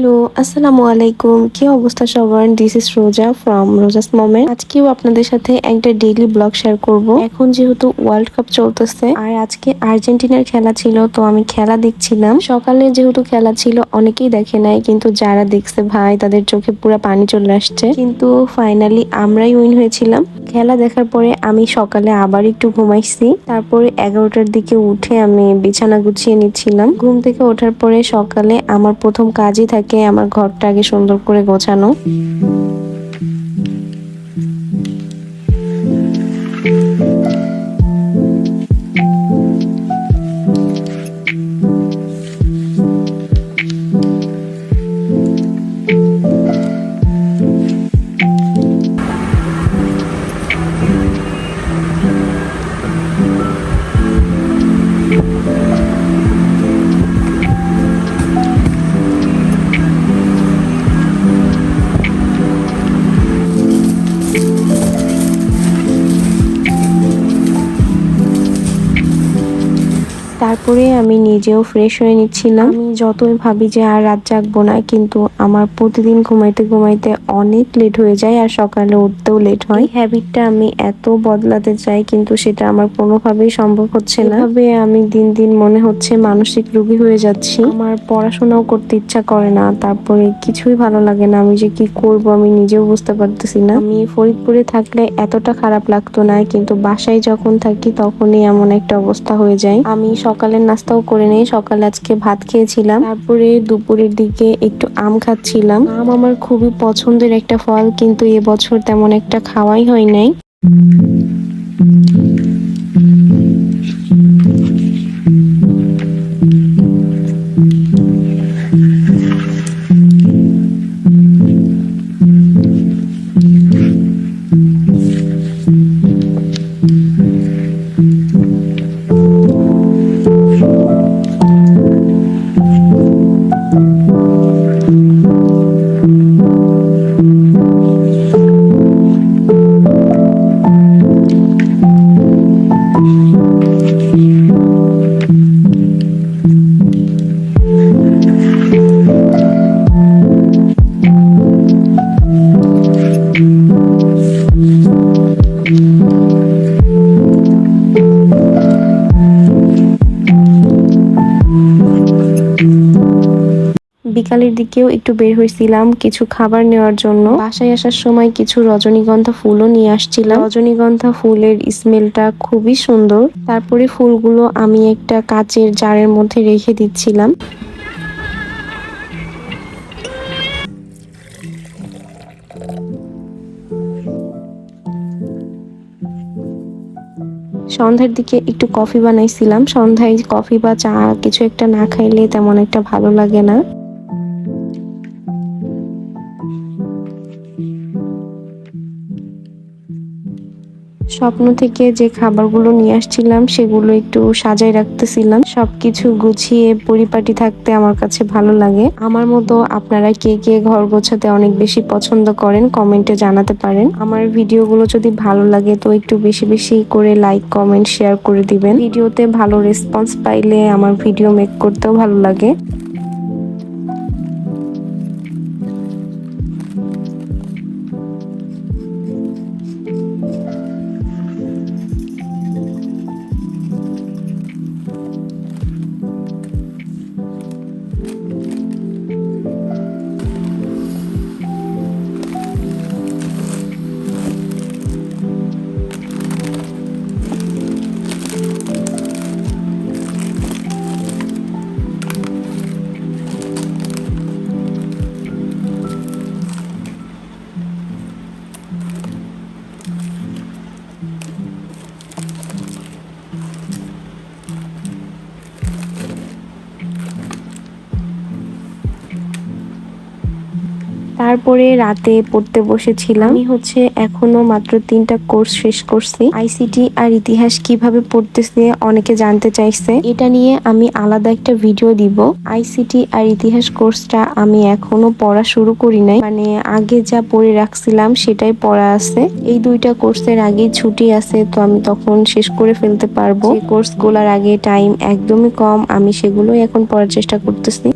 Hello, আসসালামু আলাইকুম। কি অবস্থা সবার? দিস ইজ রোজা ফ্রম রোজাস মোমেন্ট। আজকেও আপনাদের সাথে একটা ডেইলি ব্লগ শেয়ার করব। এখন যেহেতু ওয়ার্ল্ড কাপ চলতেছে আর আজকে আর্জেন্টিনার খেলা ছিল, তো আমি খেলা দেখছিলাম। সকালে যেহেতু খেলা ছিল অনেকেই দেখে নাই, কিন্তু যারা দেখছে ভাই তাদের চোখে পুরো পানি চলে আসছে। কিন্তু ফাইনালি আমরাই উইন হয়েছিলাম। খেলা দেখার পরে আমি সকালে আবার একটু ঘুমাইছি। তারপরে 11টার দিকে উঠে আমি বিছানা গুছিয়ে নিচ্ছিলাম। ঘুম থেকে ওঠার পরে সকালে আমার প্রথম কাজই থাকে আমার ঘরটা আগে সুন্দর করে গোছানো। তারপরে আমি নিজেও ফ্রেশ হয়ে নিচ্ছিলাম। আমি যতই ভাবি যে আর রাত জাগবো না, কিন্তু আমার প্রতিদিন ঘুমাইতে ঘুমাইতে অনেক লেট হয়ে যায় আর সকালে উঠতেও লেট হয়। এই হ্যাবিটটা আমি এত বদলাতে চাই, কিন্তু সেটা আমার কোনোভাবেই সম্ভব হচ্ছে না। এভাবে আমি দিন দিন মনে হচ্ছে মানসিক রোগী হয়ে যাচ্ছি। আমার পড়াশোনাও করতে ইচ্ছা করে না, তারপরে কিছুই ভালো লাগে না। আমি যে কি করব আমি নিজেও বুঝতে পারতেছি না। আমি ফরিদপুরে থাকলে এতটা খারাপ লাগতো না, কিন্তু বাসায় যখন থাকি তখনই এমন একটা অবস্থা হয়ে যায়। আমি সকালের নাস্তাও করে নেই। সকালে আজকে ভাত খেয়েছিলাম, তারপরে দুপুরের দিকে একটু আম খাচ্ছিলাম। আম আমার খুবই পছন্দের একটা ফল, কিন্তু এবছর তেমন একটা খাওয়াই হয় নাই। বিকালের দিকেও একটু বের হয়েছিলাম কিছু খাবার নেওয়ার জন্য। বাসায় আসার সময় কিছু রজনীগন্ধা ফুলও নিয়ে আসছিলাম। রজনীগন্ধা ফুলের স্মেলটা খুবই সুন্দর। তারপরে ফুলগুলো আমি একটা কাচের জারের মধ্যে রেখে দিচ্ছিলাম। সন্ধ্যার দিকে একটু কফি বানাইছিলাম। সন্ধ্যায় কফি বা চা কিছু একটা না খাইলে তেমন একটা ভালো লাগে না। স্বপ্ন থেকে যে খাবারগুলো নিয়ে আসছিলাম সেগুলো একটু সাজায় রাখতেছিলাম। সবকিছু গুছিয়ে পরিপাটি থাকতে আমার কাছে ভালো লাগে। আমার মতো আপনারা কে কে ঘর গোছাতে অনেক বেশি পছন্দ করেন কমেন্টে জানাতে পারেন। আমার ভিডিওগুলো যদি ভালো লাগে তো একটু বেশি বেশি করে লাইক কমেন্ট শেয়ার করে দিবেন। ভিডিওতে ভালো রেসপন্স পাইলে আমার ভিডিও মেক করতেও ভালো লাগে। তারপরে রাতে পড়তে বসেছিলাম। আমি এখনো মাত্র 3টা কোর্স শেষ করছি। আইসিটি আর ইতিহাস কিভাবে পড়তেছে অনেকে জানতে চাইছে। এটা নিয়ে আমি আলাদা একটা ভিডিও দিব। আইসিটি আর ইতিহাস কোর্সটা আমি এখনো পড়া শুরু করি নাই, মানে আগে যা পড়ে রাখছিলাম সেটাই পড়া আছে। এই 2টা কোর্সের আগে ছুটি আছে, তো আমি তখন শেষ করে ফেলতে পারবো। কোর্সগুলোর আগে টাইম একদমই কম, আমি সেগুলোই এখন পড়ার চেষ্টা করতেছি।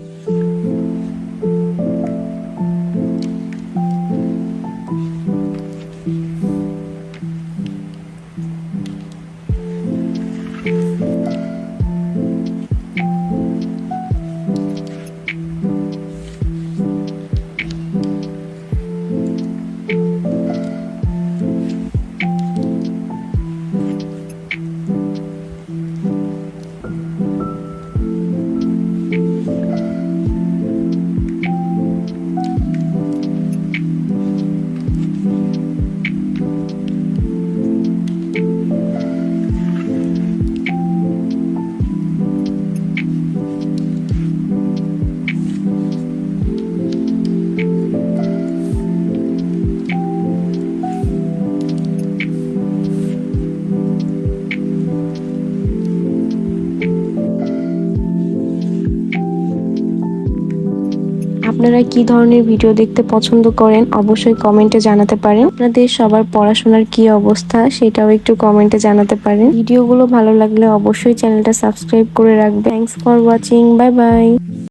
আপনারা কি ধরনের ভিডিও দেখতে পছন্দ করেন অবশ্যই কমেন্টে জানাতে পারেন। আপনাদের সবার পড়াশোনার কি অবস্থা সেটাও একটু কমেন্টে জানাতে পারেন। ভিডিওগুলো ভালো লাগলে অবশ্যই চ্যানেলটা সাবস্ক্রাইব করে রাখবেন। Thanks for watching, bye bye.